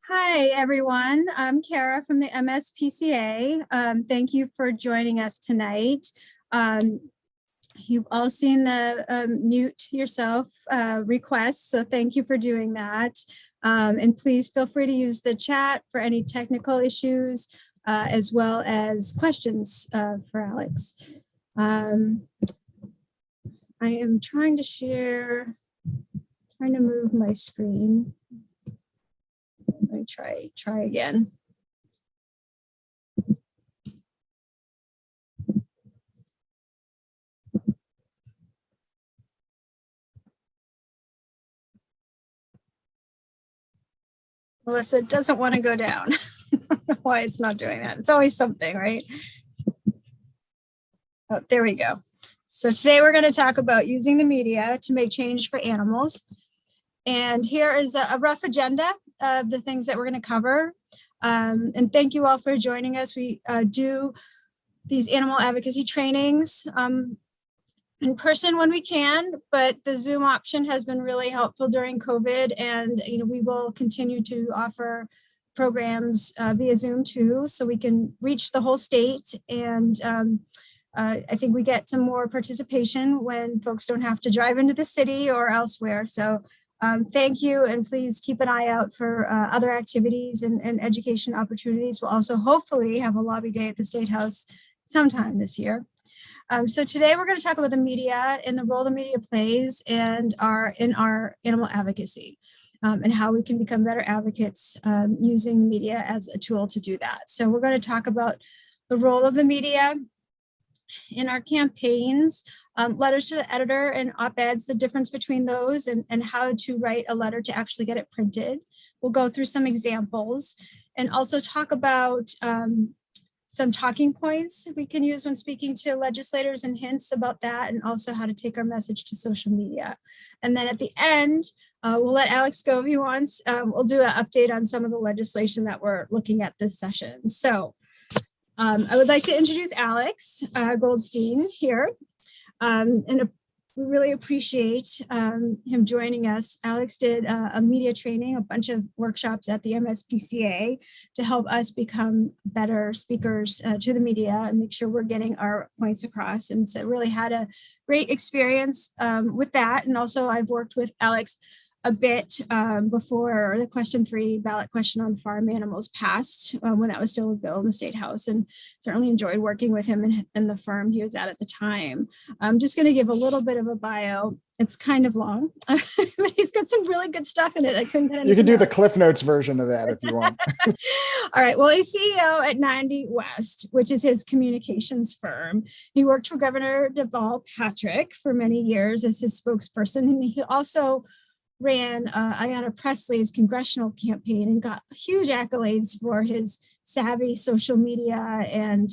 Hi, everyone. I'm Kara from the MSPCA. Thank you for joining us tonight. You've all seen the mute yourself request, so thank you for doing that. And please feel free to use the chat for any technical issues, as well as questions for Alex. I am trying to move my screen. Let me try again. Melissa doesn't want to go down. Why it's not doing that. It's always something, right? Oh, there we go. So today we're going to talk about using the media to make change for animals. And here is a rough agenda of the things that we're going to cover. And thank you all for joining us. We do these animal advocacy trainings in person when we can, but the Zoom option has been really helpful during COVID, and we will continue to offer programs via Zoom too, so we can reach the whole state. And I think we get some more participation when folks don't have to drive into the city or elsewhere. So thank you, and please keep an eye out for other activities and education opportunities. We'll also hopefully have a lobby day at the State House sometime this year. So today we're going to talk about the media and the role the media plays in our animal advocacy, and how we can become better advocates using the media as a tool to do that. So we're going to talk about the role of the media in our campaigns, letters to the editor and op-eds, the difference between those, and how to write a letter to actually get it printed. We'll go through some examples and also talk about some talking points we can use when speaking to legislators and hints about that, and also how to take our message to social media. And then at the end, we'll let Alex go if he wants. We'll do an update on some of the legislation that we're looking at this session. So I would like to introduce Alex Goldstein here. And we really appreciate him joining us. Alex did a media training, a bunch of workshops at the MSPCA to help us become better speakers to the media and make sure we're getting our points across. And so really had a great experience with that. And also I've worked with Alex a bit before the question 3 ballot question on farm animals passed, when that was still a bill in the State House, and certainly enjoyed working with him in the firm he was at the time. I'm just going to give a little bit of a bio. It's kind of long, but he's got some really good stuff in it. I couldn't get You can do the Cliff Notes version of that if you want. All right. Well, he's CEO at 90 West, which is his communications firm. He worked for Governor Deval Patrick for many years as his spokesperson, and he also ran Ayanna Pressley's congressional campaign and got huge accolades for his savvy social media and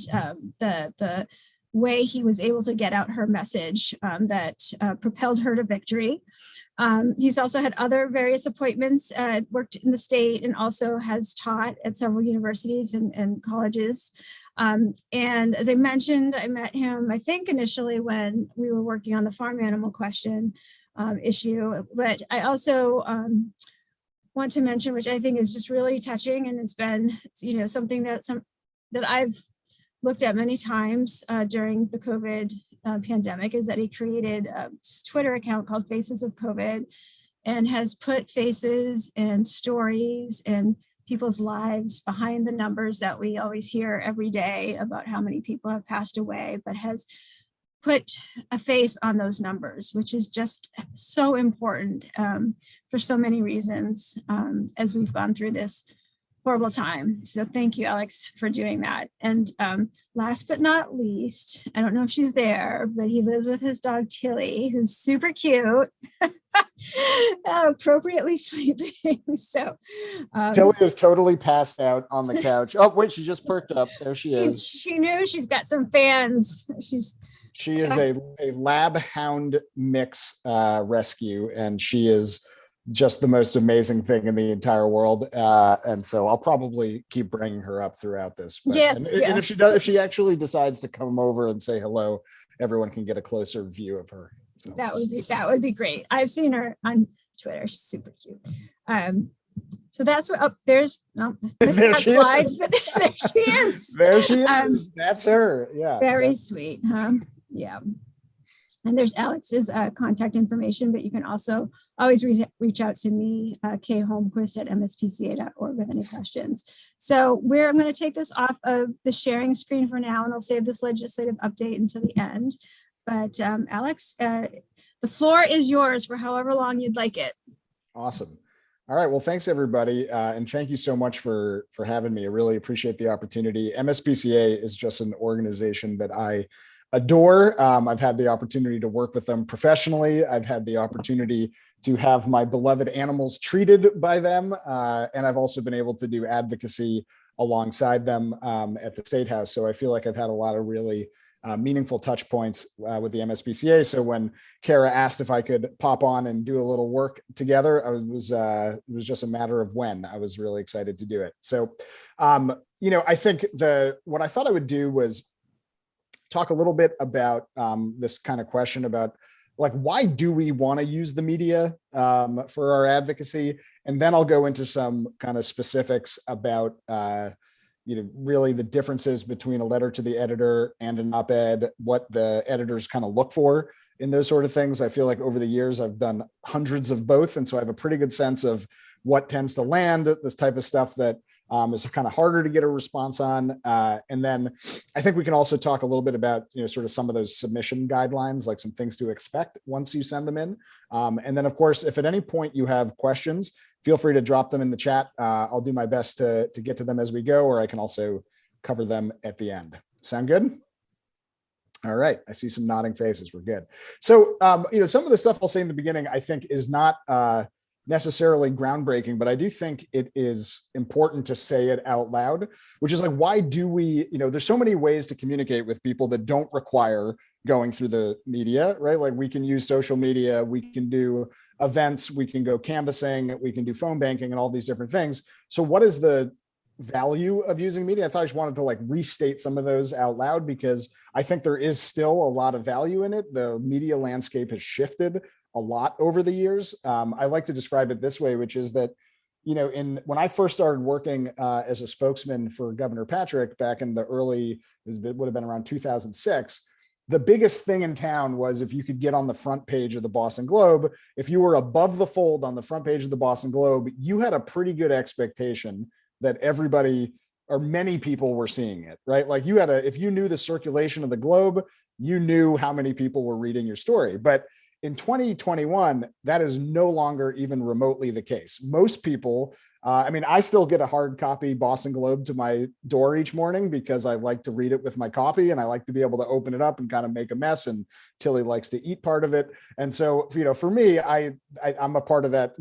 the way he was able to get out her message that propelled her to victory. He's also had other various appointments, worked in the state, and also has taught at several universities and colleges. And as I mentioned, I met him, I think, initially when we were working on the farm animal question issue, but I also want to mention, which I think is just really touching, and it's been, something that I've looked at many times during the COVID pandemic, is that he created a Twitter account called Faces of COVID, and has put faces and stories and people's lives behind the numbers that we always hear every day about how many people have passed away, but has put a face on those numbers, which is just so important for so many reasons as we've gone through this horrible time. So thank you, Alex, for doing that. And last but not least, I don't know if she's there, but he lives with his dog Tilly, who's super cute, appropriately sleeping. So Tilly is totally passed out on the couch. Oh, wait, she just perked up. There she is. She knew she's got some fans. She is a lab hound mix rescue, and she is just the most amazing thing in the entire world. And so I'll probably keep bringing her up throughout this. But, yes. And if she actually decides to come over and say hello, everyone can get a closer view of her. So that would be great. I've seen her on Twitter. She's super cute. So that's what, oh, there's, no, missed There that she slide, is. but there she is. There she is. That's her. Yeah. Very sweet, huh? Yeah. And there's Alex's contact information, but you can also always reach out to me, Kay Holmquist at MSPCA.org with any questions. So I'm going to take this off of the sharing screen for now, and I'll save this legislative update until the end. But Alex, the floor is yours for however long you'd like it. Awesome. All right. Well, thanks everybody. And thank you so much for having me. I really appreciate the opportunity. MSPCA is just an organization that I adore. I've had the opportunity to work with them professionally. I've had the opportunity to have my beloved animals treated by them. And I've also been able to do advocacy alongside them at the State House. So I feel like I've had a lot of really meaningful touch points with the MSPCA. So when Kara asked if I could pop on and do a little work together, it was just a matter of when. I was really excited to do it. So, I think what I thought I would do was talk a little bit about this kind of question about like, why do we want to use the media for our advocacy? And then I'll go into some kind of specifics about really the differences between a letter to the editor and an op-ed, what the editors kind of look for in those sort of things. I feel like over the years, I've done hundreds of both. And so I have a pretty good sense of what tends to land, this type of stuff that is kind of harder to get a response on. And then I think we can also talk a little bit about, sort of some of those submission guidelines, like some things to expect once you send them in. And then of course, if at any point you have questions, feel free to drop them in the chat. I'll do my best to get to them as we go, or I can also cover them at the end. Sound good? All right. I see some nodding faces. We're good. So, some of the stuff I'll say in the beginning, I think is not necessarily groundbreaking, but I do think it is important to say it out loud, which is like, why do we, there's so many ways to communicate with people that don't require going through the media, right? Like we can use social media, we can do events, we can go canvassing, we can do phone banking and all these different things. So what is the value of using media? I thought I just wanted to like restate some of those out loud because I think there is still a lot of value in it. The media landscape has shifted a lot over the years. I like to describe it this way, which is that, when I first started working as a spokesman for Governor Patrick back in the it would have been around 2006, the biggest thing in town was if you could get on the front page of the Boston Globe. If you were above the fold on the front page of the Boston Globe, you had a pretty good expectation that everybody or many people were seeing it, right? Like if you knew the circulation of the Globe, you knew how many people were reading your story. But in 2021, that is no longer even remotely the case. Most people, I still get a hard copy Boston Globe to my door each morning because I like to read it with my coffee and I like to be able to open it up and kind of make a mess, and Tilly likes to eat part of it. And so, for me, I'm a part of that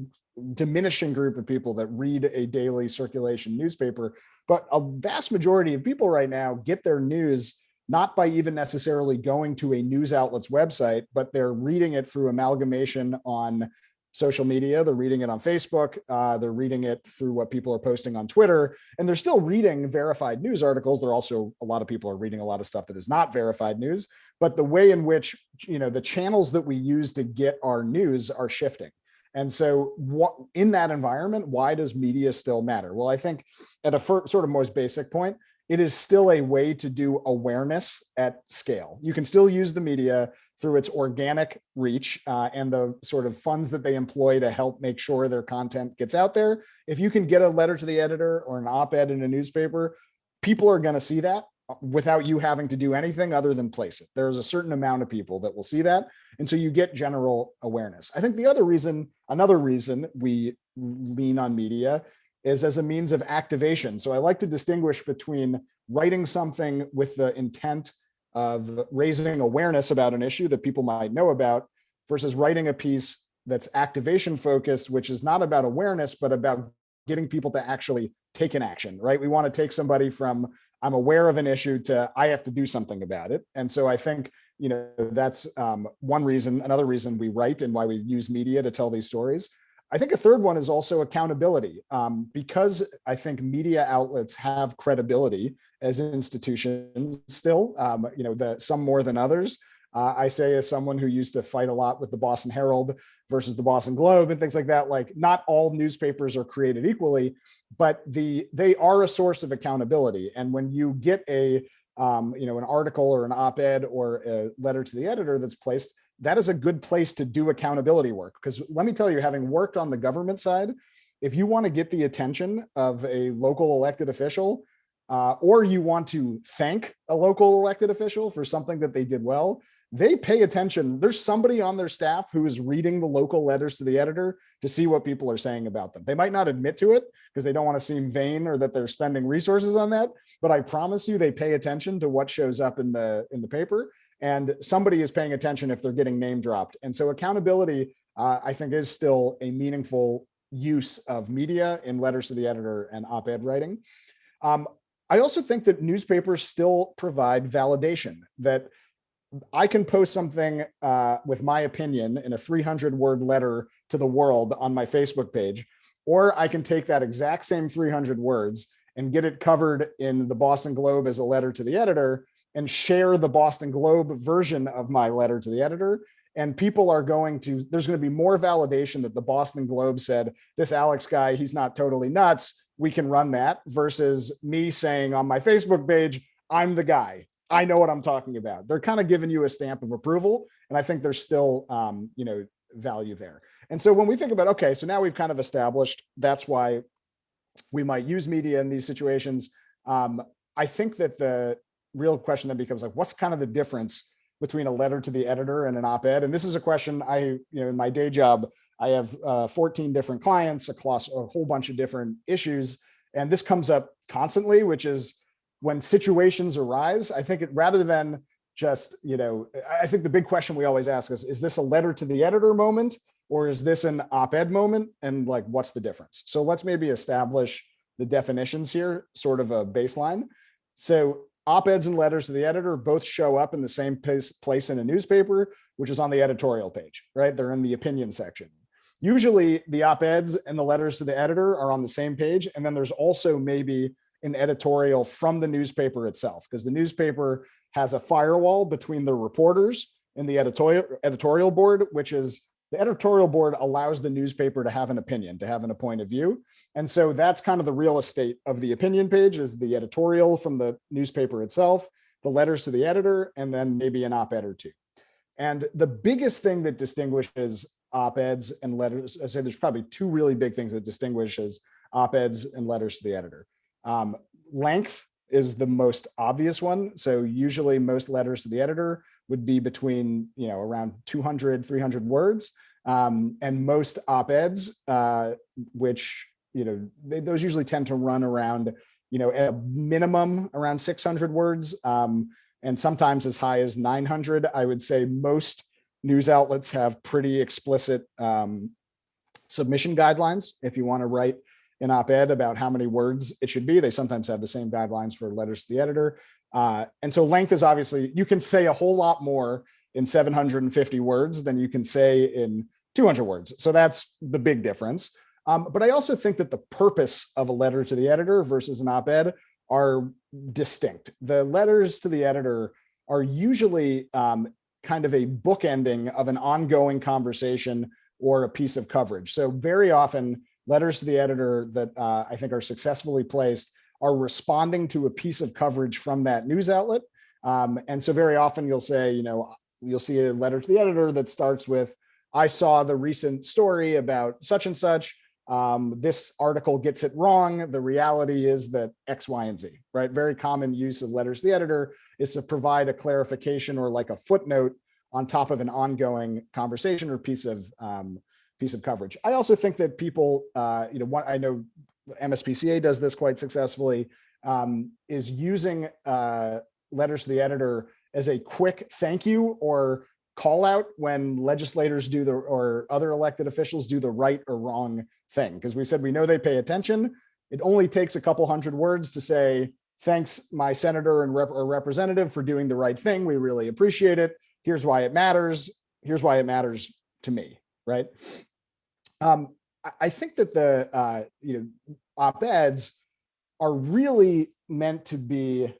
diminishing group of people that read a daily circulation newspaper. But a vast majority of people right now get their news not by even necessarily going to a news outlet's website, but they're reading it through amalgamation on social media. They're reading it on Facebook. They're reading it through what people are posting on Twitter, and they're still reading verified news articles. A lot of people are reading a lot of stuff that is not verified news, but the way in which, the channels that we use to get our news are shifting. And so in that environment, why does media still matter? Well, I think at a sort of most basic point, it is still a way to do awareness at scale. You can still use the media through its organic reach and the sort of funds that they employ to help make sure their content gets out there. If you can get a letter to the editor or an op-ed in a newspaper, people are going to see that without you having to do anything other than place it. There's a certain amount of people that will see that. And so you get general awareness. I think another reason we lean on media is as a means of activation. So I like to distinguish between writing something with the intent of raising awareness about an issue that people might know about versus writing a piece that's activation focused, which is not about awareness, but about getting people to actually take an action, right? We want to take somebody from I'm aware of an issue to I have to do something about it. And so I think, that's one reason, another reason we write and why we use media to tell these stories. I think a third one is also accountability, because I think media outlets have credibility as institutions still, some more than others. I say, as someone who used to fight a lot with the Boston Herald versus the Boston Globe and things like that, like not all newspapers are created equally, but they are a source of accountability. And when you get an article or an op-ed or a letter to the editor that's placed, that is a good place to do accountability work. Because let me tell you, having worked on the government side, if you want to get the attention of a local elected official, or you want to thank a local elected official for something that they did well, they pay attention. There's somebody on their staff who is reading the local letters to the editor to see what people are saying about them. They might not admit to it because they don't want to seem vain or that they're spending resources on that, but I promise you they pay attention to what shows up in the paper, and somebody is paying attention if they're getting name dropped. And so accountability, I think, is still a meaningful use of media in letters to the editor and op-ed writing. I also think that newspapers still provide validation, that I can post something with my opinion in a 300-word letter to the world on my Facebook page, or I can take that exact same 300 words and get it covered in the Boston Globe as a letter to the editor and share the Boston Globe version of my letter to the editor. And people are there's going to be more validation that the Boston Globe said, this Alex guy, he's not totally nuts, we can run that, versus me saying on my Facebook page, I'm the guy, I know what I'm talking about. They're kind of giving you a stamp of approval. And I think there's still, value there. And so when we think about, okay, so now we've kind of established that's why we might use media in these situations. I think that the real question then becomes like, what's kind of the difference between a letter to the editor and an op-ed? And this is a question in my day job, I have 14 different clients across a whole bunch of different issues. And this comes up constantly, which is when situations arise, I think rather than just, I think the big question we always ask is this a letter to the editor moment, or is this an op-ed moment? And like, what's the difference? So let's maybe establish the definitions here, sort of a baseline. So op-eds and letters to the editor both show up in the same place in a newspaper, which is on the editorial page, right? They're in the opinion section. Usually the op-eds and the letters to the editor are on the same page. And then there's also maybe an editorial from the newspaper itself, because the newspaper has a firewall between the reporters and the editorial board, which is the editorial board allows the newspaper to have an opinion, to have a point of view. And so that's kind of the real estate of the opinion page, is the editorial from the newspaper itself, the letters to the editor, and then maybe an op-ed or two. And the biggest thing that distinguishes op-eds and letters, I say there's probably two really big things that distinguishes op-eds and letters to the editor. Length is the most obvious one. So usually most letters to the editor would be between, around 200, 300 words. And most op-eds, which, those usually tend to run around, at a minimum around 600 words, and sometimes as high as 900. I would say most news outlets have pretty explicit submission guidelines. If you want to write an op-ed about how many words it should be, they sometimes have the same guidelines for letters to the editor. And so length is obviously, you can say a whole lot more in 750 words than you can say in 200 words. So that's the big difference. But I also think that the purpose of a letter to the editor versus an op-ed are distinct. The letters to the editor are usually kind of a bookending of an ongoing conversation or a piece of coverage. So very often letters to the editor that I think are successfully placed are responding to a piece of coverage from that news outlet. And so very often you'll say, you'll see a letter to the editor that starts with, I saw the recent story about such and such. This article gets it wrong. The reality is that X, Y, and Z, right? Very common use of letters to the editor is to provide a clarification or like a footnote on top of an ongoing conversation or piece of coverage. I also think that people, I know MSPCA does this quite successfully, is using letters to the editor as a quick thank you or call out when legislators or other elected officials do the right or wrong thing. Because we said we know they pay attention. It only takes a couple hundred words to say, thanks, my senator or representative, for doing the right thing. We really appreciate it. Here's why it matters. Here's why it matters to me, right? I think that the op-eds are really meant to be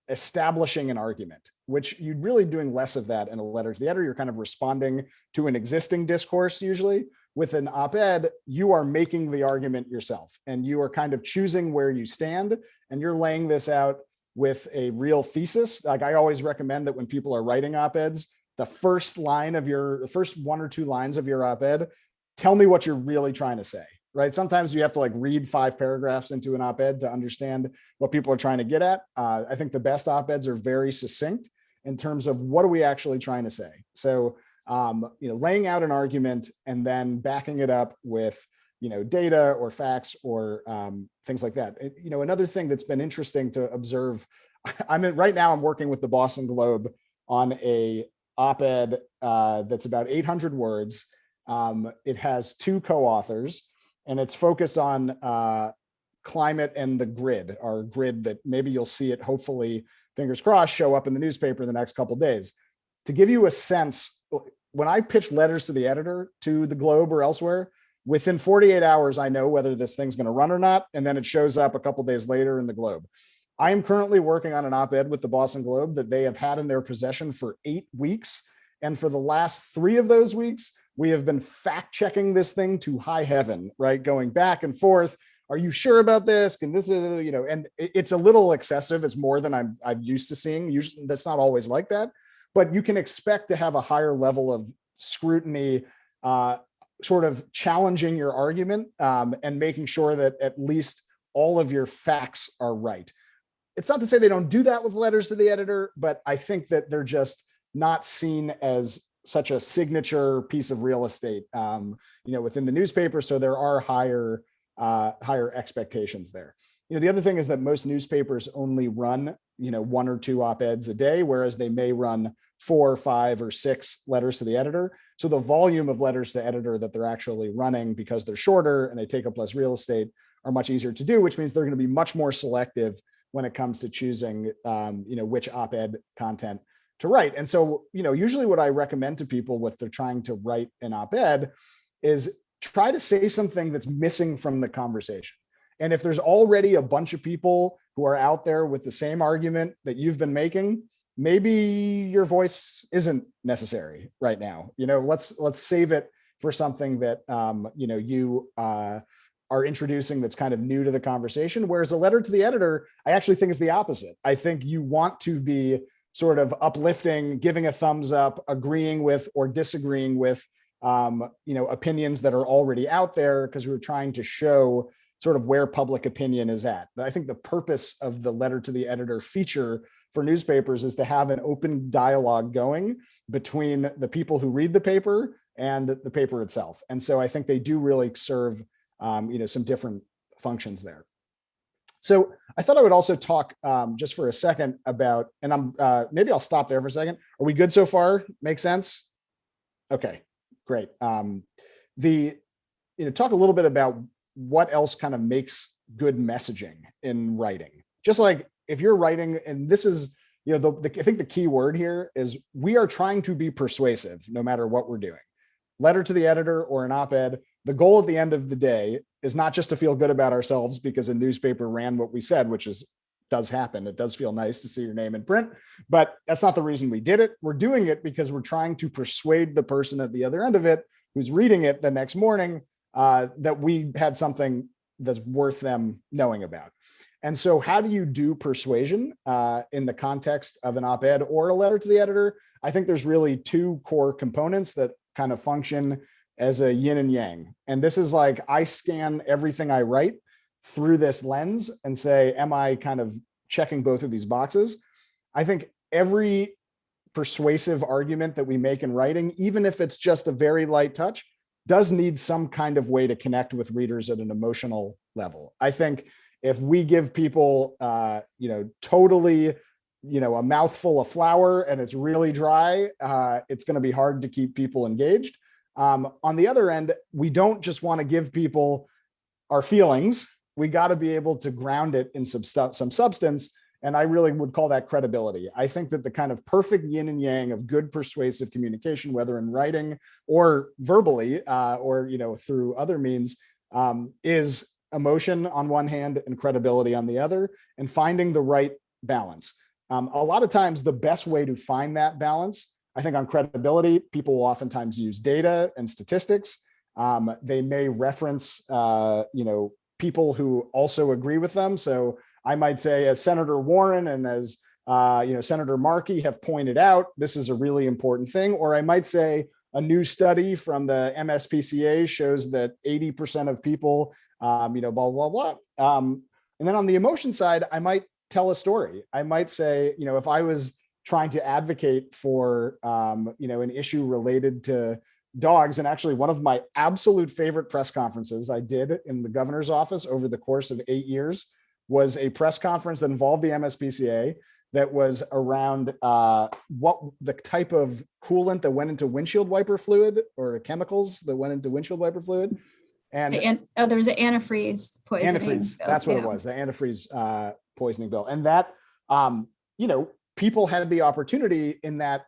establishing an argument. which you're really doing less of that in a letter to the editor. You're kind of responding to an existing discourse usually. With an op-ed, you are making the argument yourself, and you are kind of choosing where you stand, and you're laying this out with a real thesis. Like, I always recommend that when people are writing op-eds, the first 1 or 2 lines of your op-ed, tell me what you're really trying to say, right? Sometimes you have to like read 5 paragraphs into an op-ed to understand what people are trying to get at. I think the best op-eds are very succinct in terms of what are we actually trying to say. So, laying out an argument and then backing it up with, data or facts or things like that. Another thing that's been interesting to observe, right now I'm working with the Boston Globe on a op-ed that's about 800 words. It has 2 co-authors, and it's focused on climate and the grid, our grid that maybe you'll see it, hopefully, fingers crossed, show up in the newspaper in the next couple of days. To give you a sense, when I pitch letters to the editor to the Globe or elsewhere, within 48 hours, I know whether this thing's going to run or not, and then it shows up a couple of days later in the Globe. I am currently working on an op-ed with the Boston Globe that they have had in their possession for 8 weeks. And for the last 3 of those weeks, we have been fact-checking this thing to high heaven, right? Going back and forth. Are you sure about this? And this is, and it's a little excessive. It's more than I'm used to seeing. Usually that's not always like that, but you can expect to have a higher level of scrutiny, sort of challenging your argument and making sure that at least all of your facts are right. It's not to say they don't do that with letters to the editor, but I think that they're just not seen as such a signature piece of real estate, within the newspaper. So there are higher expectations there. The other thing is that most newspapers only run, 1 or 2 op-eds a day, whereas they may run 4, 5, or 6 letters to the editor. So the volume of letters to editor that they're actually running, because they're shorter and they take up less real estate, are much easier to do, which means they're going to be much more selective when it comes to choosing, which op-ed content to write. And so, usually what I recommend to people if they're trying to write an op-ed is try to say something that's missing from the conversation. And if there's already a bunch of people who are out there with the same argument that you've been making, maybe your voice isn't necessary right now. Let's save it for something that, you are introducing that's kind of new to the conversation. Whereas a letter to the editor, I actually think is the opposite. I think you want to be sort of uplifting, giving a thumbs up, agreeing with or disagreeing with, opinions that are already out there, because we're trying to show sort of where public opinion is at. I think the purpose of the letter to the editor feature for newspapers is to have an open dialogue going between the people who read the paper and the paper itself. And so I think they do really serve, some different functions there. So I thought I would also talk just for a second about, and maybe I'll stop there for a second. Are we good so far? Make sense? Okay, great. Talk a little bit about what else kind of makes good messaging in writing. Just like if you're writing, and this is, I think the key word here is we are trying to be persuasive no matter what we're doing. Letter to the editor or an op-ed, the goal at the end of the day is not just to feel good about ourselves because a newspaper ran what we said, which does happen. It does feel nice to see your name in print, but that's not the reason we did it. We're doing it because we're trying to persuade the person at the other end of it who's reading it the next morning that we had something that's worth them knowing about. And so how do you do persuasion in the context of an op-ed or a letter to the editor? I think there's really 2 core components that kind of function as a yin and yang. And this is like, I scan everything I write through this lens and say, am I kind of checking both of these boxes? I think every persuasive argument that we make in writing, even if it's just a very light touch, does need some kind of way to connect with readers at an emotional level. I think if we give people, totally, a mouthful of flour and it's really dry, it's going to be hard to keep people engaged. On the other end, we don't just want to give people our feelings. We got to be able to ground it in some substance. And I really would call that credibility. I think that the kind of perfect yin and yang of good persuasive communication, whether in writing or verbally, or through other means, is emotion on one hand and credibility on the other, and finding the right balance. A lot of times the best way to find that balance, I think on credibility, people will oftentimes use data and statistics. They may reference, people who also agree with them. So I might say, as Senator Warren and as Senator Markey have pointed out, this is a really important thing. Or I might say a new study from the MSPCA shows that 80% of people, blah, blah, blah. And then on the emotion side, I might tell a story. I might say, if I was trying to advocate for, an issue related to dogs, and actually one of my absolute favorite press conferences I did in the governor's office over the course of 8 years was a press conference that involved the MSPCA that was around what the type of coolant that went into windshield wiper fluid, or chemicals that went into windshield wiper fluid. And there was an antifreeze poisoning. Antifreeze, that's what it was, the antifreeze poisoning bill. And that, people had the opportunity in that,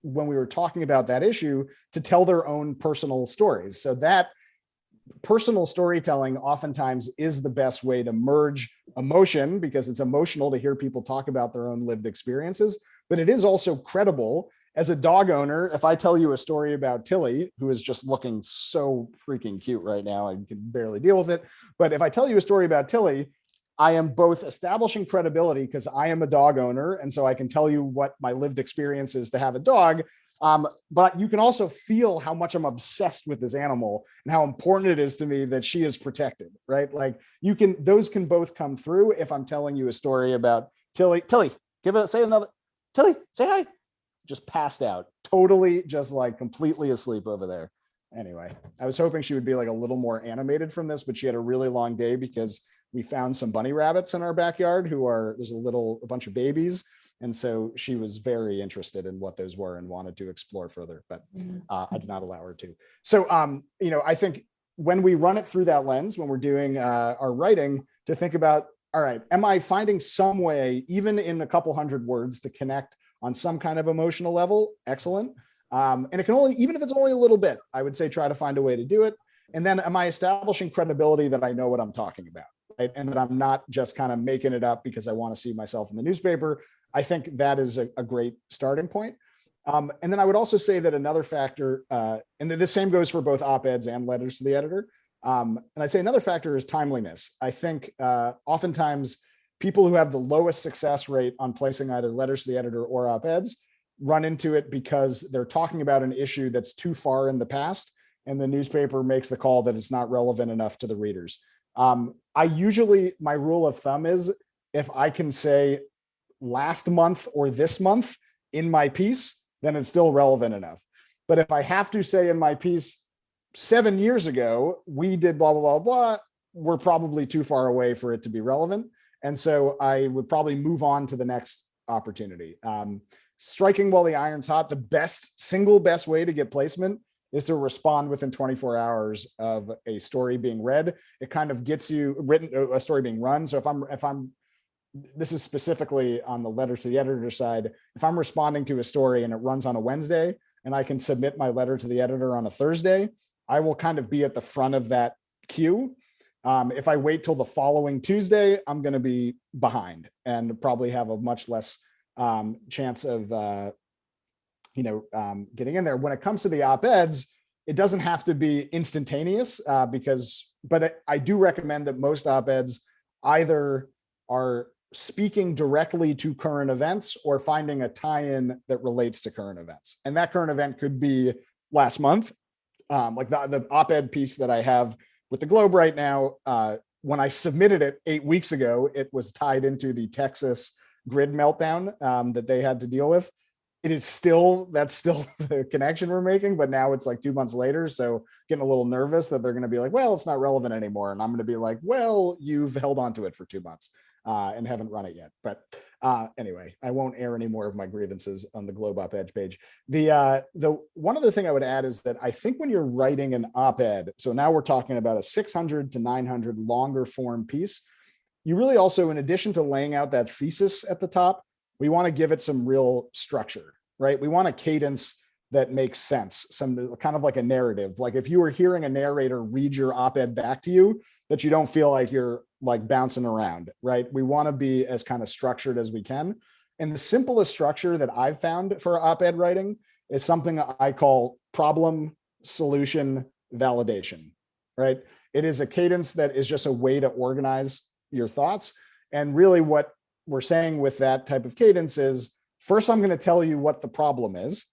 when we were talking about that issue, to tell their own personal stories. So that personal storytelling oftentimes is the best way to merge emotion, because it's emotional to hear people talk about their own lived experiences, but it is also credible. As a dog owner, if I tell you a story about Tilly, who is just looking so freaking cute right now, I can barely deal with it. But if I tell you a story about Tilly, I am both establishing credibility because I am a dog owner, and so I can tell you what my lived experience is to have a dog. But you can also feel how much I'm obsessed with this animal and how important it is to me that she is protected, right? Like those can both come through if I'm telling you a story about Tilly. Tilly, say another. Tilly, say hi. Just passed out, totally, just like completely asleep over there. Anyway, I was hoping she would be like a little more animated from this, but she had a really long day because we found some bunny rabbits in our backyard there's a bunch of babies. And so she was very interested in what those were and wanted to explore further, but I did not allow her to. So, I think when we run it through that lens, when we're doing our writing, to think about, all right, am I finding some way, even in a couple hundred words, to connect on some kind of emotional level? Excellent. And it can even if it's only a little bit, I would say try to find a way to do it. And then am I establishing credibility that I know what I'm talking about, right? And that I'm not just kind of making it up because I want to see myself in the newspaper. I think that is a great starting point. And then I would also say that another factor, and the same goes for both op-eds and letters to the editor. And I'd say another factor is timeliness. I think oftentimes people who have the lowest success rate on placing either letters to the editor or op-eds run into it because they're talking about an issue that's too far in the past, and the newspaper makes the call that it's not relevant enough to the readers. My rule of thumb is, if I can say last month or this month in my piece, then it's still relevant enough. But if I have to say in my piece, 7 years ago, we did blah, blah, blah, blah, we're probably too far away for it to be relevant. And so I would probably move on to the next opportunity. Striking while the iron's hot, the single best way to get placement is to respond within 24 hours of a story being read. It kind of gets you a story being run. So if I'm this is specifically on the letter to the editor side, if I'm responding to a story and it runs on a Wednesday and I can submit my letter to the editor on a Thursday, I will kind of be at the front of that queue. If I wait till the following Tuesday, I'm going to be behind and probably have a much less chance of getting in there. When it comes to the op-eds, it doesn't have to be instantaneous but I do recommend that most op-eds either are speaking directly to current events or finding a tie-in that relates to current events. And that current event could be last month. Like the op-ed piece that I have with the Globe right now, when I submitted it 8 weeks ago, it was tied into the Texas grid meltdown that they had to deal with. That's still the connection we're making, but now it's like 2 months later. So getting a little nervous that they're going to be like, well, it's not relevant anymore. And I'm going to be like, well, you've held on to it for 2 months and haven't run it yet. But anyway, I won't air any more of my grievances on the Globe op-ed page. The one other thing I would add is that I think when you're writing an op-ed, so now we're talking about a 600 to 900 longer form piece, you really also, in addition to laying out that thesis at the top, we want to give it some real structure, right? We want a cadence that makes sense, some kind of like a narrative. Like if you were hearing a narrator read your op-ed back to you, that you don't feel like you're like bouncing around, right? We want to be as kind of structured as we can. And the simplest structure that I've found for op-ed writing is something I call problem, solution, validation, right? It is a cadence that is just a way to organize your thoughts. And really what we're saying with that type of cadence is, first, I'm going to tell you what the problem is.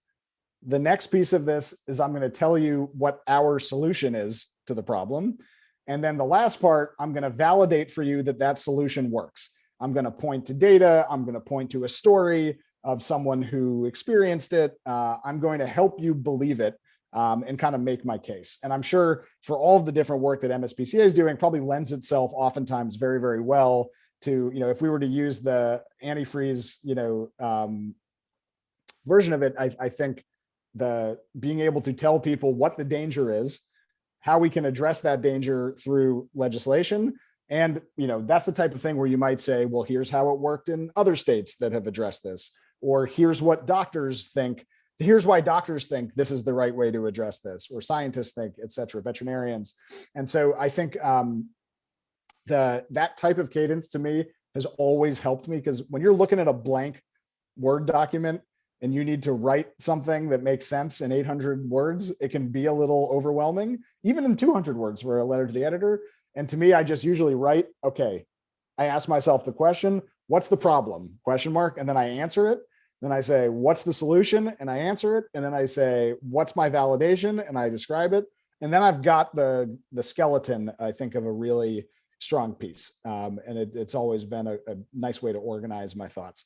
The next piece of this is I'm going to tell you what our solution is to the problem. And then the last part, I'm going to validate for you that that solution works. I'm going to point to data. I'm going to point to a story of someone who experienced it. I'm going to help you believe it and kind of make my case. And I'm sure for all of the different work that MSPCA is doing, probably lends itself oftentimes very, very well to, if we were to use the antifreeze, version of it, I think the being able to tell people what the danger is, how we can address that danger through legislation. And, that's the type of thing where you might say, well, here's how it worked in other states that have addressed this, or here's what doctors think. Here's why doctors think this is the right way to address this, or scientists think, et cetera, veterinarians. And so I think that type of cadence to me has always helped me, because when you're looking at a blank Word document and you need to write something that makes sense in 800 words, it can be a little overwhelming, even in 200 words for a letter to the editor. And to me, I just usually write, okay, I ask myself the question, what's the problem? Question mark. And then I answer it. Then I say, what's the solution? And I answer it. And then I say, what's my validation? And I describe it. And then I've got the skeleton, I think, of a really strong piece. And it's always been a nice way to organize my thoughts.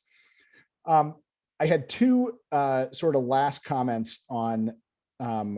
I had two sort of last comments on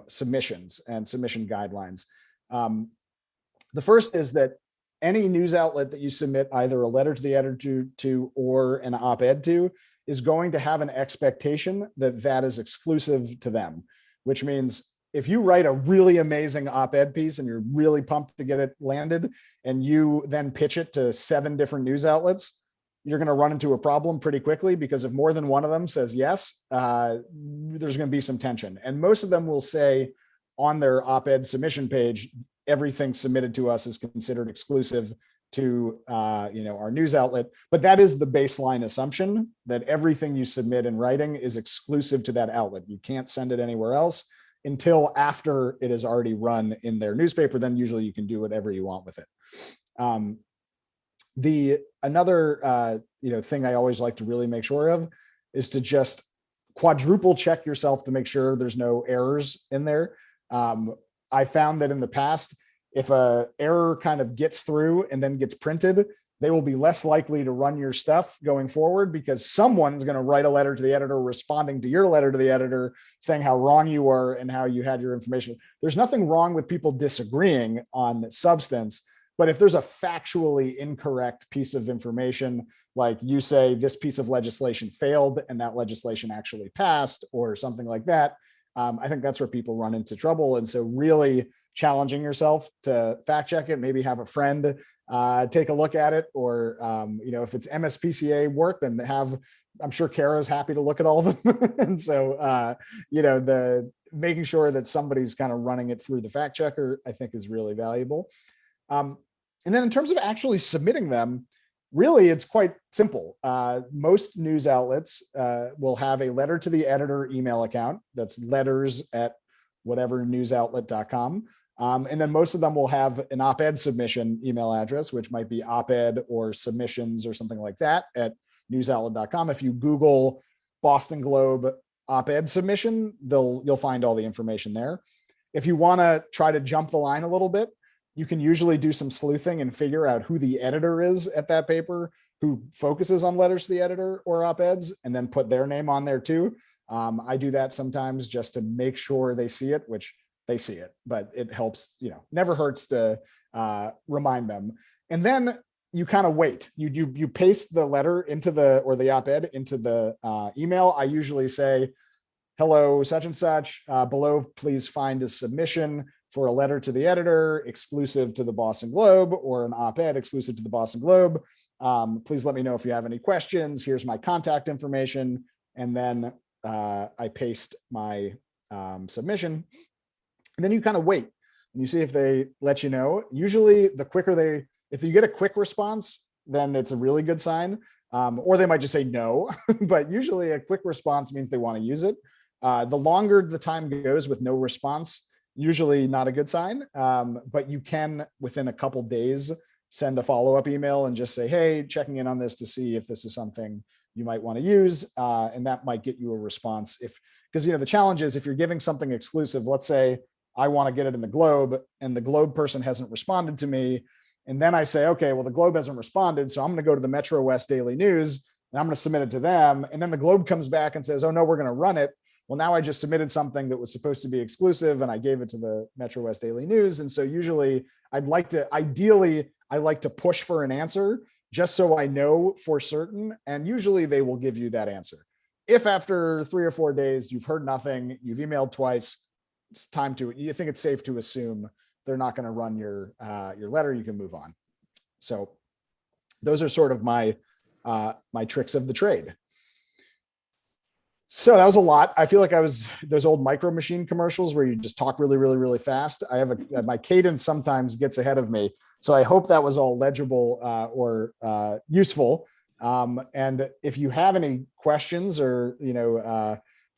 submissions and submission guidelines. The first is that any news outlet that you submit either a letter to the editor to or an op-ed to is going to have an expectation that that is exclusive to them, which means if you write a really amazing op-ed piece and you're really pumped to get it landed, and you then pitch it to 7 different news outlets, you're going to run into a problem pretty quickly, because if more than one of them says yes, there's going to be some tension. And most of them will say on their op-ed submission page, everything submitted to us is considered exclusive to our news outlet. But that is the baseline assumption, that everything you submit in writing is exclusive to that outlet. You can't send it anywhere else until after it is already run in their newspaper. Then usually you can do whatever you want with it. Another thing I always like to really make sure of is to just quadruple check yourself to make sure there's no errors in there. I found that in the past, if a error kind of gets through and then gets printed, they will be less likely to run your stuff going forward, because someone's going to write a letter to the editor responding to your letter to the editor saying how wrong you were and how you had your information. There's nothing wrong with people disagreeing on substance, but if there's a factually incorrect piece of information, like you say this piece of legislation failed and that legislation actually passed or something like that, I think that's where people run into trouble. And so really challenging yourself to fact check it, maybe have a friend take a look at it, or if it's MSPCA work, then I'm sure Kara's happy to look at all of them. And so the making sure that somebody's kind of running it through the fact checker, I think, is really valuable. And then in terms of actually submitting them, really, it's quite simple. Most news outlets will have a letter to the editor email account. That's letters@whatevernewsoutlet.com. And then most of them will have an op-ed submission email address, which might be op-ed or submissions or something like that at newsoutlet.com. If you Google Boston Globe op-ed submission, you'll find all the information there. If you want to try to jump the line a little bit, you can usually do some sleuthing and figure out who the editor is at that paper, who focuses on letters to the editor or op-eds, and then put their name on there too. I do that sometimes just to make sure they see it, which they see it, but it helps, never hurts to remind them. And then you kind of wait. You paste the letter into or the op-ed into the email. I usually say, hello, such and such, below, please find a submission for a letter to the editor exclusive to the Boston Globe, or an op-ed exclusive to the Boston Globe. Please let me know if you have any questions. Here's my contact information. And then I paste my submission. And then you kind of wait and you see if they let you know. Usually if you get a quick response, then it's a really good sign. or they might just say no, but usually a quick response means they want to use it. The longer the time goes with no response, usually not a good sign, but you can, within a couple days, send a follow-up email and just say, hey, checking in on this to see if this is something you might want to use. And that might get you a response. Because the challenge is if you're giving something exclusive, let's say I want to get it in the Globe and the Globe person hasn't responded to me. And then I say, okay, well, the Globe hasn't responded. So I'm going to go to the Metro West Daily News and I'm going to submit it to them. And then the Globe comes back and says, oh no, we're going to run it. Well, now I just submitted something that was supposed to be exclusive and I gave it to the Metro West Daily News. And so usually ideally, I like to push for an answer just so I know for certain. And usually they will give you that answer. If after 3 or 4 days, you've heard nothing, you've emailed twice, it's time to, you think it's safe to assume they're not going to run your letter, you can move on. So those are sort of my tricks of the trade. So that was a lot. I feel like I was those old Micro Machine commercials where you just talk really, really, really fast. My cadence sometimes gets ahead of me. So I hope that was all legible or useful. And if you have any questions or,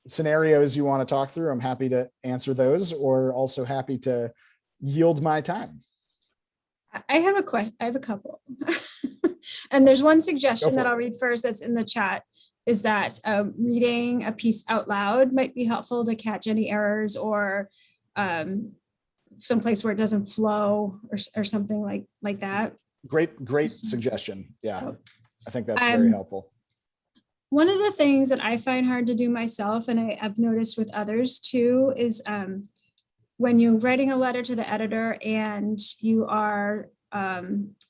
scenarios you want to talk through, I'm happy to answer those, or also happy to yield my time. I have a couple. And there's one suggestion that I'll read first that's in the chat, is that reading a piece out loud might be helpful to catch any errors or someplace where it doesn't flow or something like that. Great suggestion. Yeah, so, I think that's very helpful. One of the things that I find hard to do myself, and I've noticed with others too, is when you're writing a letter to the editor and you are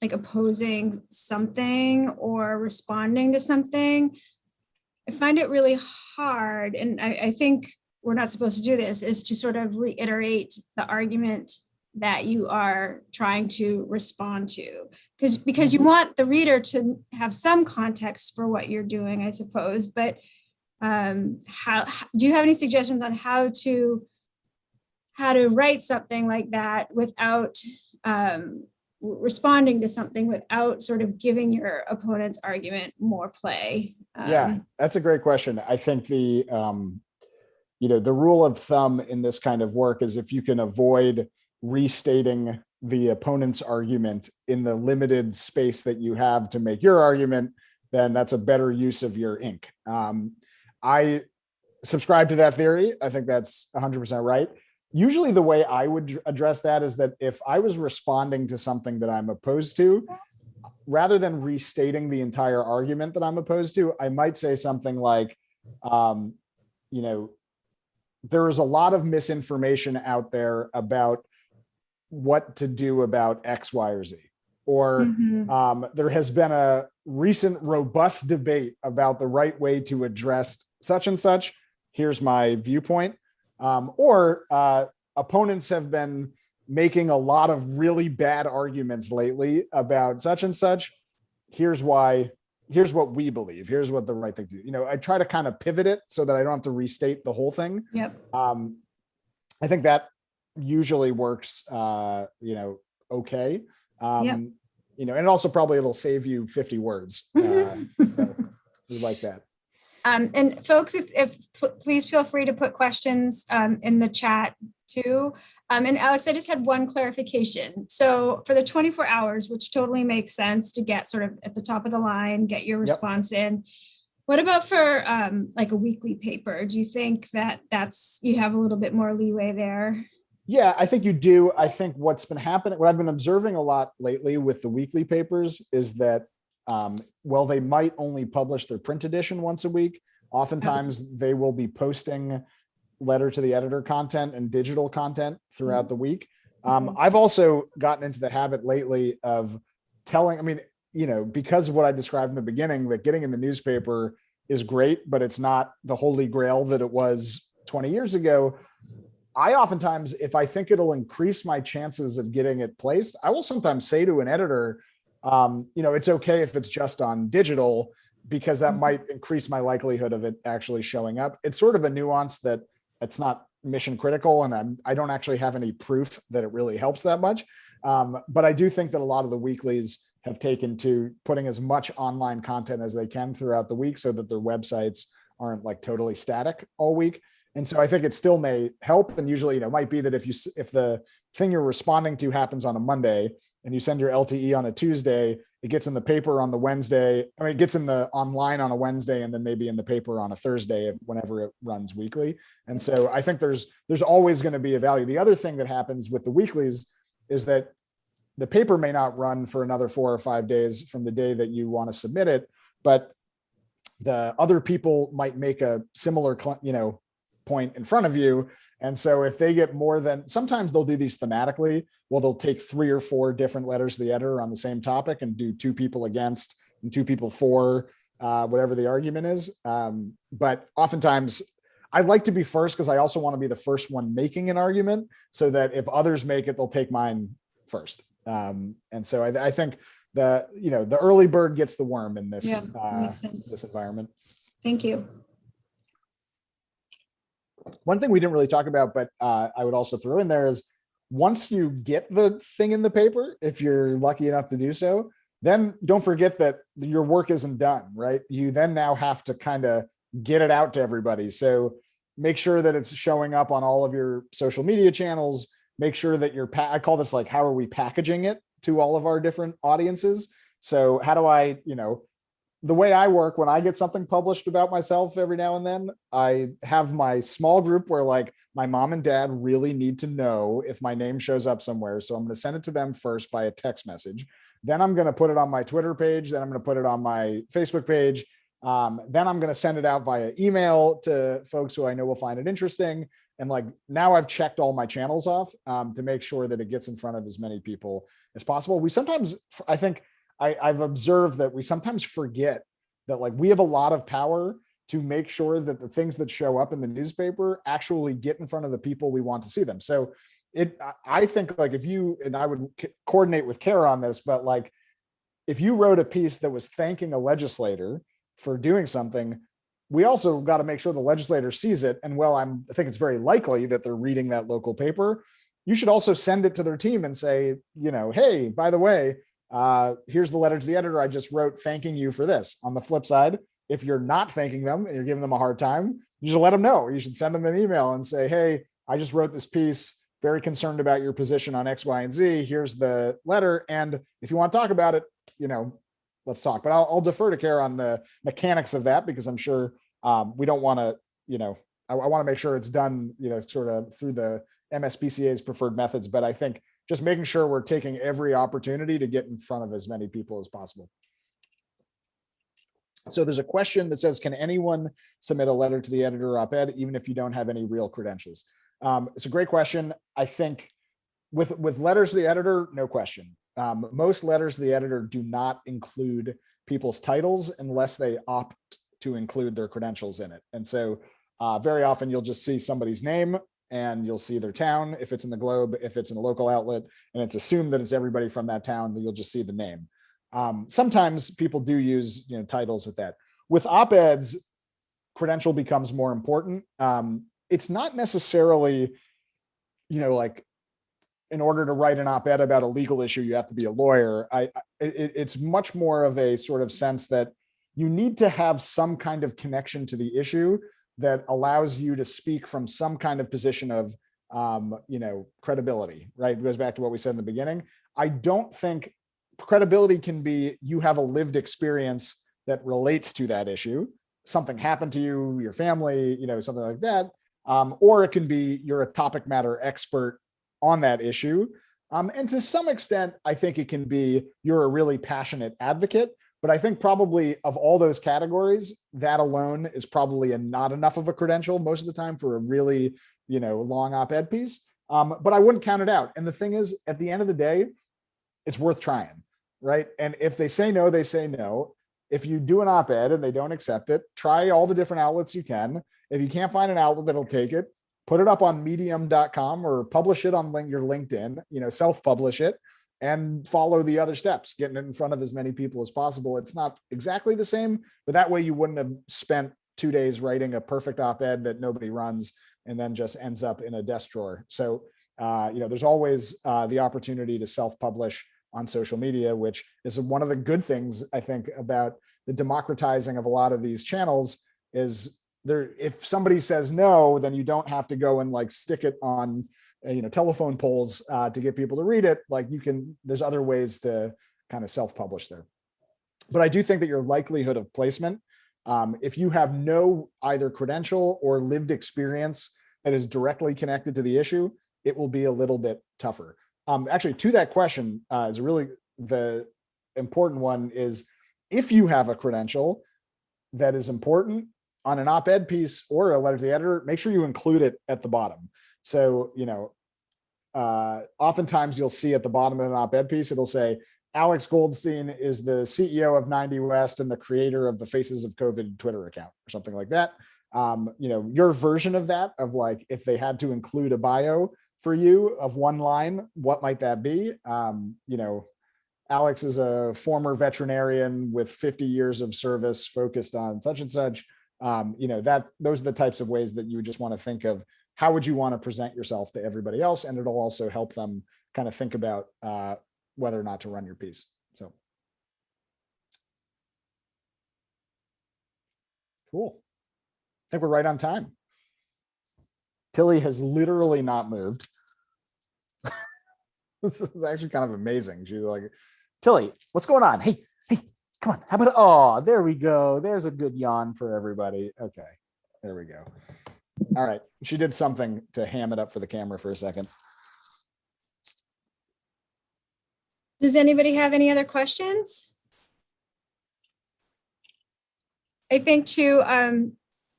opposing something or responding to something, I find it really hard, and I think we're not supposed to do this, is to sort of reiterate the argument that you are trying to respond to, because you want the reader to have some context for what you're doing, I suppose. But how do you have any suggestions on how to write something like that without responding to something, without sort of giving your opponent's argument more play? Yeah, that's a great question. I think the rule of thumb in this kind of work is if you can avoid restating the opponent's argument in the limited space that you have to make your argument, then that's a better use of your ink. I subscribe to that theory. I think that's 100% right. Usually the way I would address that is that if I was responding to something that I'm opposed to, rather than restating the entire argument that I'm opposed to, I might say something like, there is a lot of misinformation out there about what to do about X, Y, or Z. Or there has been a recent robust debate about the right way to address such and such. Here's my viewpoint. Or opponents have been making a lot of really bad arguments lately about such and such. Here's why. Here's what we believe. Here's what the right thing to do. I try to kind of pivot it so that I don't have to restate the whole thing. Yep. I think that usually works, okay. Yep. And it also probably it'll save you 50 words. So we like that. And folks, if please feel free to put questions in the chat too. And Alex, I just had one clarification. So for the 24 hours, which totally makes sense to get sort of at the top of the line, get your response in. What about for like a weekly paper? Do you think that you have a little bit more leeway there? Yeah, I think you do. I think what's been happening, what I've been observing a lot lately with the weekly papers is that while they might only publish their print edition once a week, oftentimes they will be posting letter to the editor content and digital content throughout the week. I've also gotten into the habit lately of telling, because of what I described in the beginning, that getting in the newspaper is great, but it's not the holy grail that it was 20 years ago. I oftentimes, if I think it'll increase my chances of getting it placed, I will sometimes say to an editor, it's okay if it's just on digital, because that might increase my likelihood of it actually showing up. It's sort of a nuance that it's not mission critical, and I don't actually have any proof that it really helps that much. But I do think that a lot of the weeklies have taken to putting as much online content as they can throughout the week so that their websites aren't like totally static all week. And so I think it still may help. And usually, it might be that if the thing you're responding to happens on a Monday and you send your LTE on a Tuesday, it gets in the paper on the Wednesday. I mean, it gets in the online on a Wednesday and then maybe in the paper on a Thursday whenever it runs weekly. And so I think there's always going to be a value. The other thing that happens with the weeklies is that the paper may not run for another 4 or 5 days from the day that you want to submit it, but the other people might make a similar, point in front of you. And so if they get more than, sometimes they'll do these thematically. Well, they'll take 3 or 4 different letters to the editor on the same topic and do 2 people against and 2 people for, whatever the argument is. But oftentimes I like to be first because I also want to be the first one making an argument so that if others make it, they'll take mine first. And so I think the early bird gets the worm in this, this environment. Thank you. One thing we didn't really talk about, but I would also throw in there is once you get the thing in the paper, if you're lucky enough to do so, then don't forget that your work isn't done, right? You then now have to kind of get it out to everybody. So make sure that it's showing up on all of your social media channels. Make sure that I call this like, how are we packaging it to all of our different audiences? So how do I, the way I work, when I get something published about myself every now and then, I have my small group where like my mom and dad really need to know if my name shows up somewhere. So I'm going to send it to them first by a text message. Then I'm going to put it on my Twitter page. Then I'm going to put it on my Facebook page. Then I'm going to send it out via email to folks who I know will find it interesting. And like now I've checked all my channels off to make sure that it gets in front of as many people as possible. We sometimes, I think, I've observed that we sometimes forget that like we have a lot of power to make sure that the things that show up in the newspaper actually get in front of the people we want to see them. So I think like and I would coordinate with Kara on this, but like if you wrote a piece that was thanking a legislator for doing something, we also got to make sure the legislator sees it. And I think it's very likely that they're reading that local paper. You should also send it to their team and say, hey, by the way, here's the letter to the editor I just wrote thanking you for this. On the flip side, if you're not thanking them and you're giving them a hard time, you should let them know. You should send them an email and say, hey, I just wrote this piece, very concerned about your position on X, Y, and Z. Here's the letter. And if you want to talk about it, let's talk. But I'll defer to Kara on the mechanics of that because I'm sure we don't want to, I want to make sure it's done, sort of through the MSPCA's preferred methods. But I think just making sure we're taking every opportunity to get in front of as many people as possible. So there's a question that says, can anyone submit a letter to the editor or op-ed, even if you don't have any real credentials? It's a great question. I think with letters to the editor, no question. Most letters to the editor do not include people's titles unless they opt to include their credentials in it. And so very often you'll just see somebody's name and you'll see their town. If it's in the Globe, if it's in a local outlet, and it's assumed that it's everybody from that town, then you'll just see the name. Sometimes people do use titles with that. With op-eds, credential becomes more important. It's not necessarily, like in order to write an op-ed about a legal issue, you have to be a lawyer. It's much more of a sort of sense that you need to have some kind of connection to the issue that allows you to speak from some kind of position of, credibility, right? It goes back to what we said in the beginning. I don't think credibility can be, you have a lived experience that relates to that issue. Something happened to you, your family, something like that. Or it can be, you're a topic matter expert on that issue. And to some extent, I think it can be, you're a really passionate advocate. But I think probably of all those categories, that alone is probably not enough of a credential most of the time for a really, long op-ed piece. But I wouldn't count it out. And the thing is, at the end of the day, it's worth trying, right? And if they say no, they say no. If you do an op-ed and they don't accept it, try all the different outlets you can. If you can't find an outlet that'll take it, put it up on medium.com or publish it on your LinkedIn, self-publish it. And follow the other steps, getting it in front of as many people as possible. It's not exactly the same, but that way you wouldn't have spent 2 days writing a perfect op-ed that nobody runs and then just ends up in a desk drawer. So, there's always the opportunity to self-publish on social media, which is one of the good things I think about the democratizing of a lot of these channels is there. If somebody says no, then you don't have to go and like stick it on, telephone poles to get people to read it. Like there's other ways to kind of self-publish there. But I do think that your likelihood of placement, if you have no either credential or lived experience that is directly connected to the issue, it will be a little bit tougher. Actually, to that question, is really the important one is if you have a credential that is important on an op-ed piece or a letter to the editor, make sure you include it at the bottom. So, oftentimes you'll see at the bottom of an op-ed piece, it'll say, Alex Goldstein is the CEO of 90 West and the creator of the Faces of COVID Twitter account or something like that. Your version of that, of like, if they had to include a bio for you of one line, what might that be? Alex is a former veterinarian with 50 years of service focused on such and such. Those are the types of ways that you would just want to think of how would you want to present yourself to everybody else. And it'll also help them kind of think about whether or not to run your piece. So cool. I think we're right on time. Tilly has literally not moved. This is actually kind of amazing. She's like, Tilly, what's going on? Hey, come on. How about, oh, there we go. There's a good yawn for everybody. Okay, there we go. All right. She did something to ham it up for the camera for a second. Does anybody have any other questions? I think too,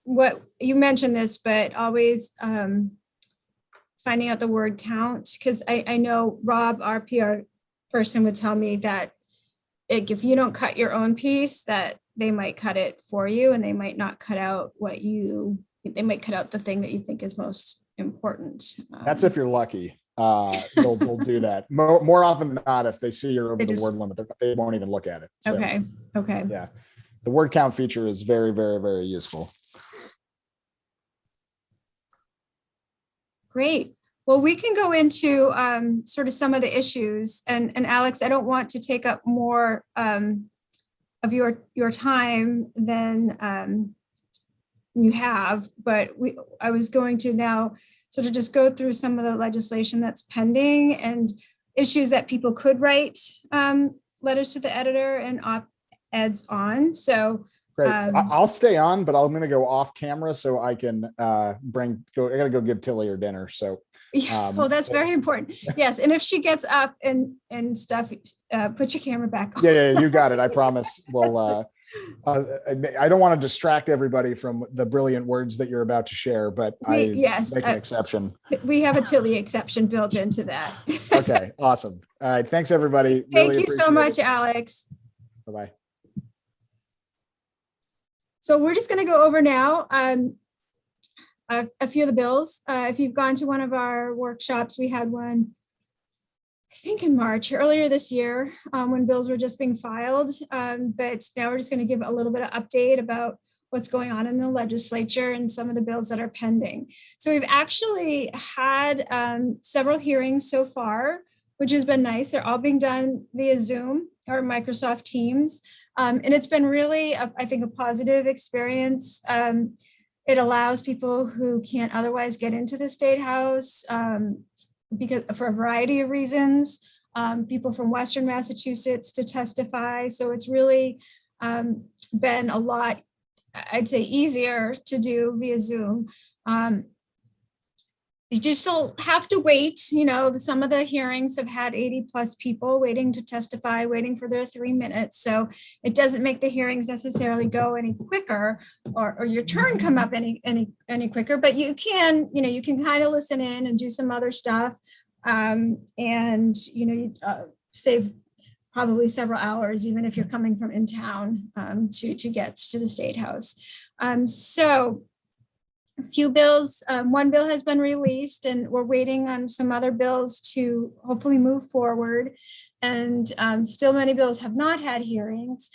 what you mentioned this, but always finding out the word count, because I know Rob, our PR person, would tell me that if you don't cut your own piece, that they might cut it for you and they might not cut out they might cut out the thing that you think is most important. That's if you're lucky. They'll do that more often than not. If they see you're over the word limit, they won't even look at it. So, okay. Yeah, the word count feature is very, very, very useful. Great. Well, we can go into sort of some of the issues, and Alex, I don't want to take up more of your time than you have, but I was going to now sort of just go through some of the legislation that's pending and issues that people could write letters to the editor and op-eds on. So great. I'll stay on, but I'm going to go off camera so I can I got to go give Tilly her dinner. So well, that's very important. Yes, and if she gets up and stuff, put your camera back on. Yeah, you got it. I promise. Well, I don't want to distract everybody from the brilliant words that you're about to share, but make an exception. We have a Tilly exception built into that. Okay, awesome. All right, thanks everybody. Thank you so much, Alex. Bye-bye. So we're just going to go over now a few of the bills. If you've gone to one of our workshops, we had one, I think in March, earlier this year, when bills were just being filed. But now we're just going to give a little bit of update about what's going on in the legislature and some of the bills that are pending. So we've actually had several hearings so far, which has been nice. They're all being done via Zoom or Microsoft Teams. And it's been really, I think, a positive experience. It allows people who can't otherwise get into the State House because for a variety of reasons, people from Western Massachusetts to testify. So it's really been a lot, I'd say, easier to do via Zoom. You just still have to wait. Some of the hearings have had 80 plus people waiting to testify, waiting for their 3 minutes. So it doesn't make the hearings necessarily go any quicker or your turn come up any quicker, but you can kind of listen in and do some other stuff. You save probably several hours, even if you're coming from in town to get to the State House. So a few bills, one bill has been released and we're waiting on some other bills to hopefully move forward. And still many bills have not had hearings.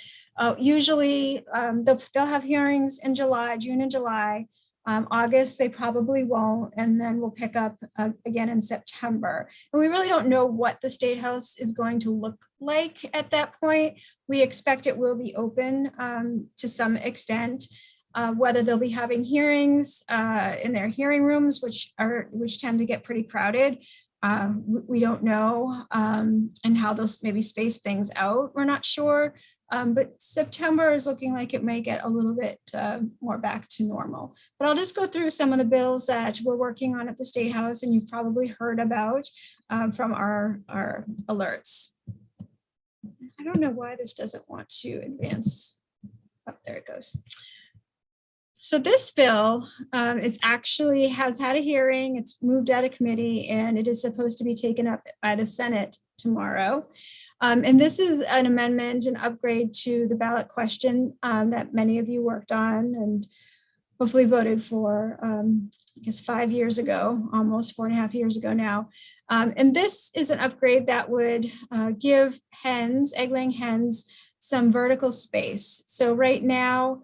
Usually they'll have hearings in June and July. August, they probably won't, and then we'll pick up again in September. And we really don't know what the State House is going to look like at that point. We expect it will be open to some extent. Whether they'll be having hearings in their hearing rooms, which tend to get pretty crowded, we don't know, and how they'll maybe space things out. We're not sure. But September is looking like it may get a little bit more back to normal. But I'll just go through some of the bills that we're working on at the State House and you've probably heard about from our alerts. I don't know why this doesn't want to advance. Oh, there it goes. So this bill has had a hearing. It's moved out of committee and it is supposed to be taken up by the Senate tomorrow. And this is an amendment, an upgrade to the ballot question that many of you worked on and hopefully voted for, I guess 5 years ago, almost 4.5 years ago now. And this is an upgrade that would give hens, egg-laying hens, some vertical space. So right now,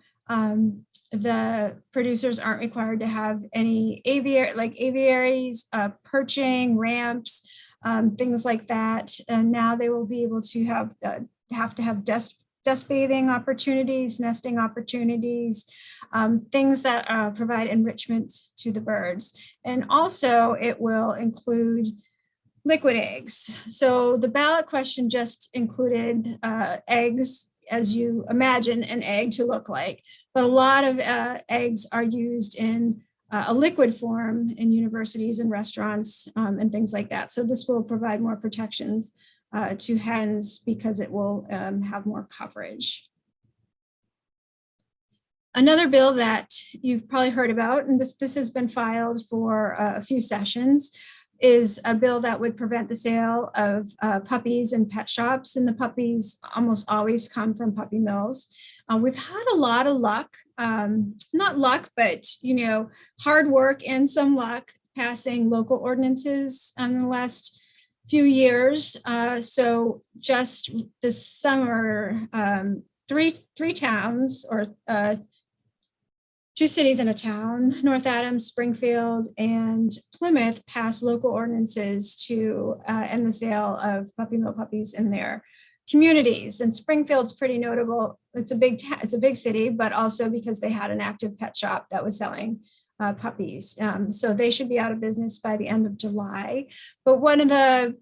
the producers aren't required to have any aviaries, perching, ramps, things like that. And now they will be able to have to have dust bathing opportunities, nesting opportunities, things that provide enrichment to the birds. And also it will include liquid eggs. So the ballot question just included eggs, as you imagine an egg to look like. But a lot of eggs are used in a liquid form in universities and restaurants and things like that. So this will provide more protections to hens because it will have more coverage. Another bill that you've probably heard about, and this has been filed for a few sessions, is a bill that would prevent the sale of puppies in pet shops. And the puppies almost always come from puppy mills. We've had a lot of luck, not luck, but hard work and some luck passing local ordinances in the last few years. So just this summer, three towns or 2 cities and a town, North Adams, Springfield, and Plymouth passed local ordinances to end the sale of puppy mill puppies in their communities. And Springfield's pretty notable. It's a big city, but also because they had an active pet shop that was selling puppies. So they should be out of business by the end of July. But one of the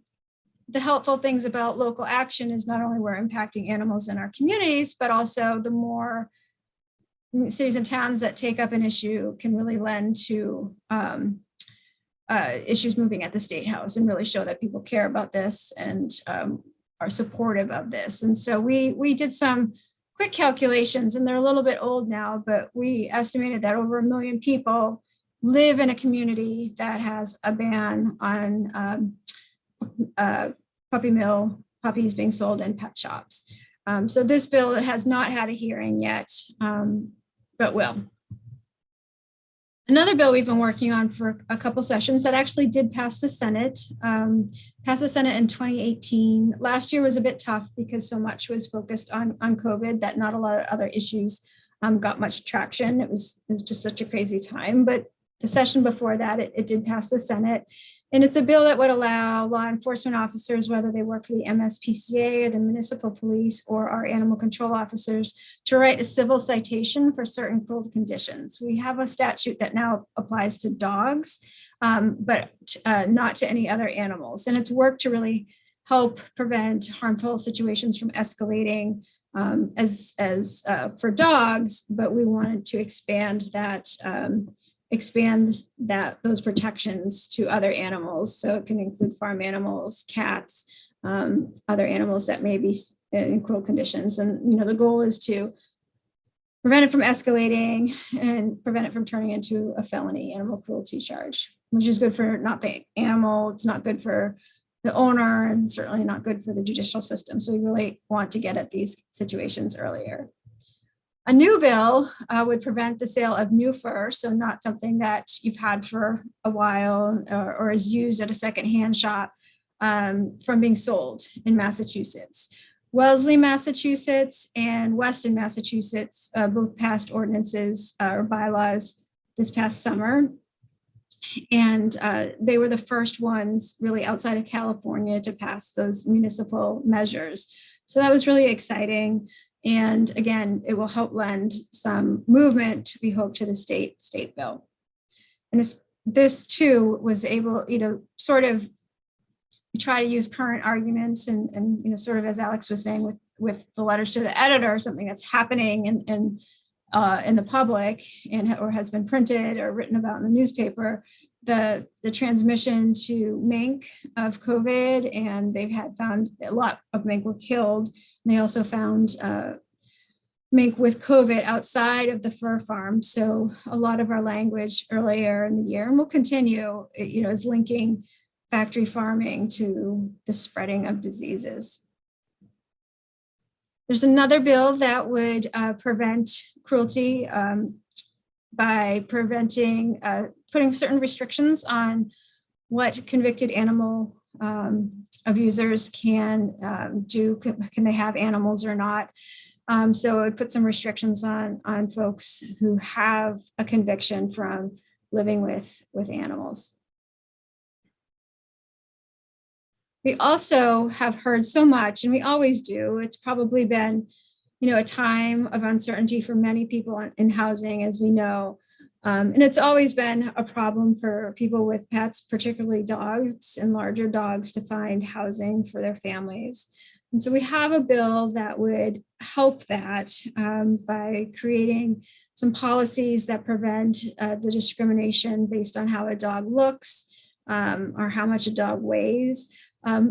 helpful things about local action is not only we're impacting animals in our communities, but also the more cities and towns that take up an issue can really lend to issues moving at the State House and really show that people care about this and are supportive of this. And so we did some quick calculations, and they're a little bit old now, but we estimated that over 1 million people live in a community that has a ban on puppies being sold in pet shops. So this bill has not had a hearing yet, but will. Another bill we've been working on for a couple sessions that actually did pass the Senate, in 2018. Last year was a bit tough because so much was focused on COVID that not a lot of other issues got much traction. It was just such a crazy time, but the session before that, it did pass the Senate. And it's a bill that would allow law enforcement officers, whether they work for the MSPCA or the municipal police or our animal control officers, to write a civil citation for certain cruel conditions. We have a statute that now applies to dogs, but not to any other animals. And it's worked to really help prevent harmful situations from escalating as for dogs, but we wanted to expand those protections to other animals. So it can include farm animals, cats, other animals that may be in cruel conditions. And, the goal is to prevent it from escalating and prevent it from turning into a felony animal cruelty charge, which is good for not the animal. It's not good for the owner and certainly not good for the judicial system. So we really want to get at these situations earlier. A new bill would prevent the sale of new fur, so not something that you've had for a while or is used at a secondhand shop, from being sold in Massachusetts. Wellesley, Massachusetts and Weston, Massachusetts both passed ordinances or bylaws this past summer. And they were the first ones really outside of California to pass those municipal measures. So that was really exciting. And again, it will help lend some movement, we hope, to the state bill. And this too was able, sort of try to use current arguments and sort of as Alex was saying with the letters to the editor, something that's happening in the public or has been printed or written about in the newspaper, the transmission to mink of COVID, and they've found a lot of mink were killed. And they also found mink with COVID outside of the fur farm. So a lot of our language earlier in the year, and will continue, is linking factory farming to the spreading of diseases. There's another bill that would prevent cruelty by preventing, putting certain restrictions on what convicted animal abusers can do. Can they have animals or not? So it would put some restrictions on folks who have a conviction from living with animals. We also have heard so much, and we always do. It's probably been, a time of uncertainty for many people in housing, as we know. And it's always been a problem for people with pets, particularly dogs and larger dogs, to find housing for their families. And so we have a bill that would help that by creating some policies that prevent the discrimination based on how a dog looks or how much a dog weighs.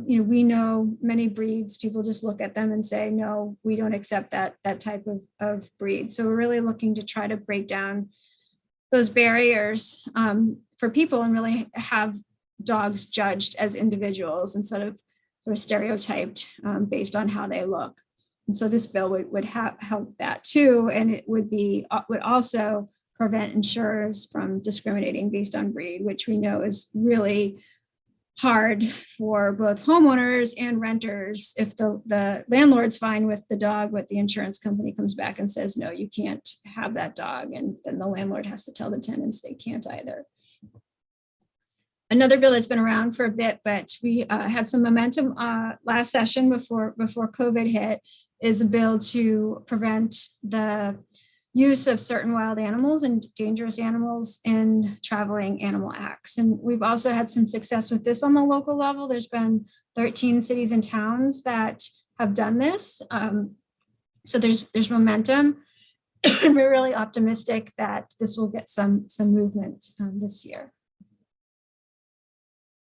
We know many breeds, people just look at them and say, no, we don't accept that type of breed. So we're really looking to try to break down those barriers for people and really have dogs judged as individuals instead of sort of stereotyped based on how they look. And so this bill would help that too. And it would also prevent insurers from discriminating based on breed, which we know is really hard for both homeowners and renters. If the landlord's fine with the dog, but the insurance company comes back and says, no, you can't have that dog. And then the landlord has to tell the tenants they can't either. Another bill that's been around for a bit, but we had some momentum last session before COVID hit, is a bill to prevent the use of certain wild animals and dangerous animals in traveling animal acts. And we've also had some success with this on the local level. There's been 13 cities and towns that have done this. So there's momentum. And we're really optimistic that this will get some movement this year.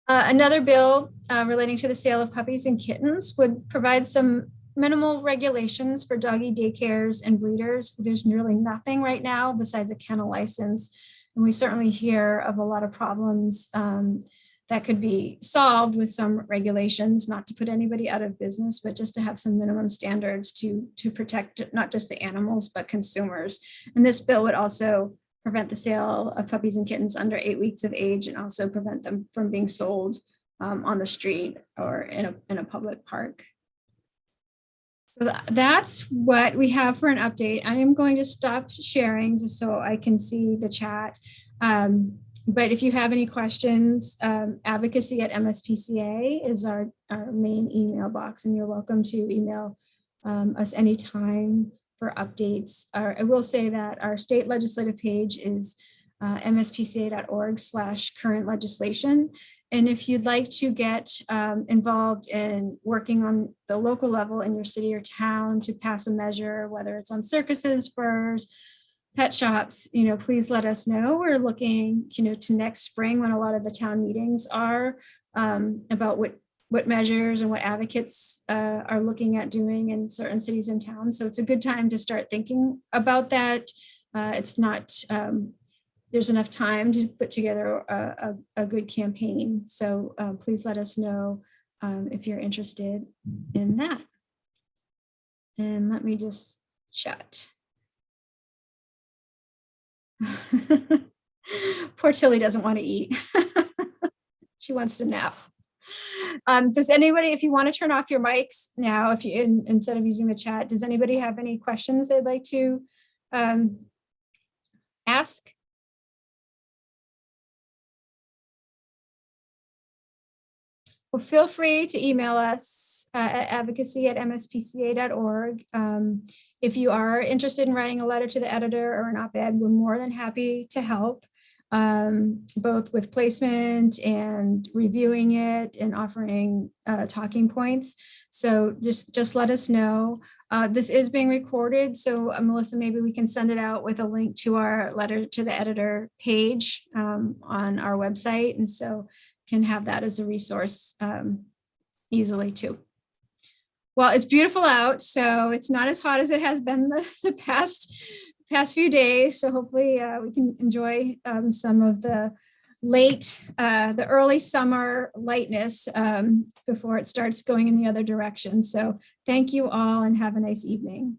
Another bill relating to the sale of puppies and kittens would provide some minimal regulations for doggy daycares and breeders. There's nearly nothing right now besides a kennel license. And we certainly hear of a lot of problems that could be solved with some regulations, not to put anybody out of business, but just to have some minimum standards to protect not just the animals, but consumers. And this bill would also prevent the sale of puppies and kittens under 8 weeks of age, and also prevent them from being sold on the street or in a public park. So that's what we have for an update. I am going to stop sharing just so I can see the chat. But if you have any questions, advocacy@MSPCA is our main email box, and you're welcome to email us anytime for updates. I will say that our state legislative page is mspca.org/current legislation. And if you'd like to get involved in working on the local level in your city or town to pass a measure, whether it's on circuses, furs, pet shops, please let us know. We're looking, to next spring when a lot of the town meetings are about what measures and what advocates are looking at doing in certain cities and towns. So it's a good time to start thinking about that. It's not, there's enough time to put together a good campaign. So please let us know if you're interested in that. And let me just chat. Poor Tilly doesn't want to eat. She wants to nap. Does anybody, if you want to turn off your mics now, if you instead of using the chat, does anybody have any questions they'd like to ask? Well, feel free to email us at advocacy@mspca.org. If you are interested in writing a letter to the editor or an op-ed, we're more than happy to help, both with placement and reviewing it and offering talking points. So just let us know. This is being recorded, so Melissa, maybe we can send it out with a link to our letter to the editor page on our website, and so can have that as a resource easily too. Well, it's beautiful out, so it's not as hot as it has been the past few days. So hopefully we can enjoy some of the the early summer lightness before it starts going in the other direction. So thank you all and have a nice evening.